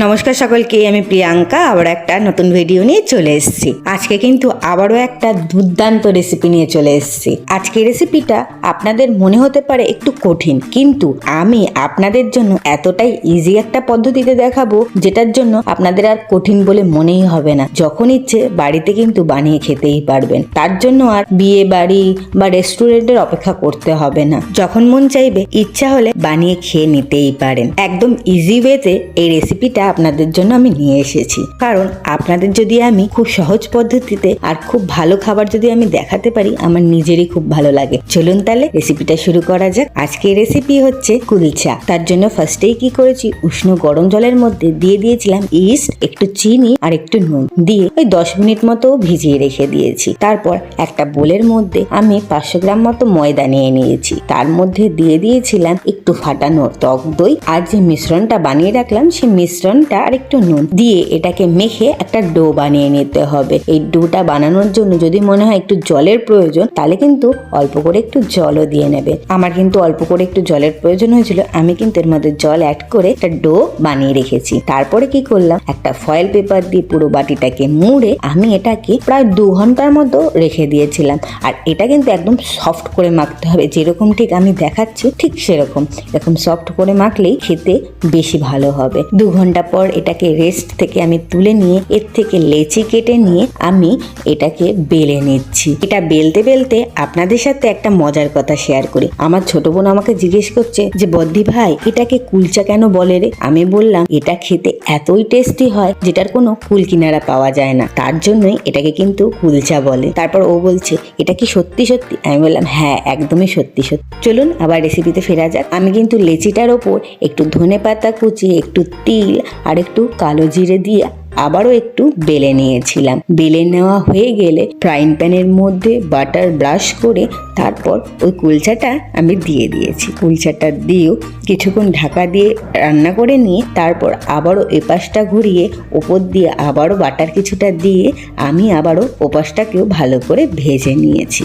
নমস্কার সকলকে, আমি প্রিয়াঙ্কা আবার একটা নতুন ভিডিও নিয়ে চলে এসেছি। আজকে কিন্তু আবারও একটা দুর্দান্ত রেসিপি নিয়ে চলে এসেছি। আজকের রেসিপিটা আপনাদের মনে হতে পারে একটু কঠিন, কিন্তু আমি আপনাদের জন্য এতটাই ইজি একটা পদ্ধতিতে দেখাবো যেটার জন্য আপনাদের আর কঠিন বলে মনেই হবে না। যখন ইচ্ছে বাড়িতে কিন্তু বানিয়ে খেতেই পারবেন। তার জন্য আর বিয়ে বাড়ি বা রেস্টুরেন্টের অপেক্ষা করতে হবে না। যখন মন চাইবে ইচ্ছা হলে বানিয়ে খেয়ে নিতেই পারেন। একদম ইজি ওয়েতে এই রেসিপিটা আপনাদের জন্য আমি নিয়ে এসেছি, কারণ আপনাদের যদি আমি খুব সহজ পদ্ধতিতে আর খুব ভালো খাবার যদি আমি দেখাতে পারি, আমার নিজেরই খুব ভালো লাগে। চলুন তাহলে রেসিপিটা শুরু করা যাক। আজকের রেসিপি হচ্ছে কুলচা। তার জন্য ফার্স্টেই কি করেছি, উষ্ণ গরম জলের মধ্যে দিয়ে দিয়েছিলাম ইস্ট, একটু চিনি আর একটু নুন দিয়ে ওই 10 মিনিট মতো ভিজিয়ে রেখে দিয়েছি। তারপর একটা বোলের মধ্যে আমি 500 গ্রাম মতো ময়দা নিয়ে নিয়েছি। তার মধ্যে দিয়ে দিয়েছিলাম একটু ফাটানো টক দই, আর যে মিশ্রণটা বানিয়ে রাখলাম সেই মিশ্রণটা আর একটু নুন দিয়ে এটাকে মেখে একটা ডো বানিয়ে নিতে হবে। এই ডোটা বানানোর জন্য যদি মনে হয় একটু জলের প্রয়োজন, তাহলে কিন্তু অল্প করে একটু জলও দিয়ে নেবে। আমার কিন্তু অল্প করে একটু জলের প্রয়োজন হয়েছিল, আমি কিন্তু এর মধ্যে জল অ্যাড করে একটা ডো বানিয়ে রেখেছি। তারপরে কি করলাম, একটা ফয়েল পেপার দিয়ে পুরো বাটিটাকে মুড়ে আমি এটাকে প্রায় 2 ঘন্টার মতো রেখে দিয়েছিলাম। আর এটা কিন্তু একদম সফট করে মাখতে হবে, যেরকম ঠিক আমি দেখাচ্ছি ঠিক সেরকম। এরকম সফট করে মাখলেই খেতে বেশি ভালো হবে। 2 ঘন্টা পর এটাকে রেস্ট থেকে আমি তুলে নিয়ে এর থেকে লেচি কেটে নিয়ে আমি এটাকে বেলে নিচ্ছি। এটা বেলতে বেলতে আপনাদের সাথে একটা মজার কথা শেয়ার করি। আমার ছোট বোন আমাকে জিজ্ঞেস করছে যে বদ্দি ভাই, এটাকে কুলচা কেন বলে রে? আমি বললাম এটা খেতে এতই টেস্টি হয় যেটার কোনো কুল কিনারা পাওয়া যায় না, তার জন্যই এটাকে কিন্তু কুলচা বলে। তারপর ও বলছে এটা কি সত্যি সত্যি? আমি বললাম হ্যাঁ, একদমই সত্যি সত্যি। চলুন আবার রেসিপিতে ফেরা যাক। আমি কিন্তু লেচিটার ওপর একটু ধনেপাতা কুচি, একটু তিল আর একটু কালো জিরে দিয়ে আবারও একটু বেলে নিয়েছিলাম। বেলে নেওয়া হয়ে গেলে ফ্রাইং প্যানের মধ্যে বাটার ব্রাশ করে তারপর ওই কুলচাটা আমি দিয়ে দিয়েছি। কুলচাটা দিয়েও কিছুক্ষণ ঢাকা দিয়ে রান্না করে নিয়ে তারপর আবারও এপাশটা ঘুরিয়ে ওপর দিয়ে আবারও বাটার কিছুটা দিয়ে আমি আবারও ওপাশটাকেও ভালো করে ভেজে নিয়েছি।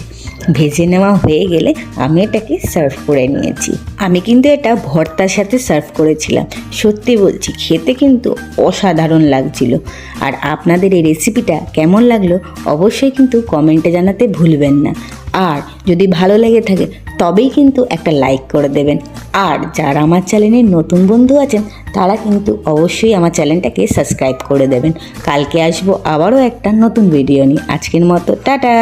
ভেজে নেওয়া হয়ে গেলে আমি এটাকে সার্ভ করে নিয়েছি। আমি কিন্তু এটা ভর্তার সাথে সার্ভ করেছিলাম। সত্যি বলছি, খেতে কিন্তু অসাধারণ লাগছিল। আর আপনাদের এই রেসিপিটা কেমন লাগলো অবশ্যই কিন্তু কমেন্টে জানাতে ভুলবেন না। আর যদি ভালো লেগে থাকে তবেই কিন্তু একটা লাইক করে দেবেন। আর যারা আমার চ্যানেলে নতুন বন্ধু আছেন তারা কিন্তু অবশ্যই আমার চ্যানেলটাকে সাবস্ক্রাইব করে দেবেন। কালকে আসবো আবারও একটা নতুন ভিডিও নিয়ে। আজকের মতো টাটা।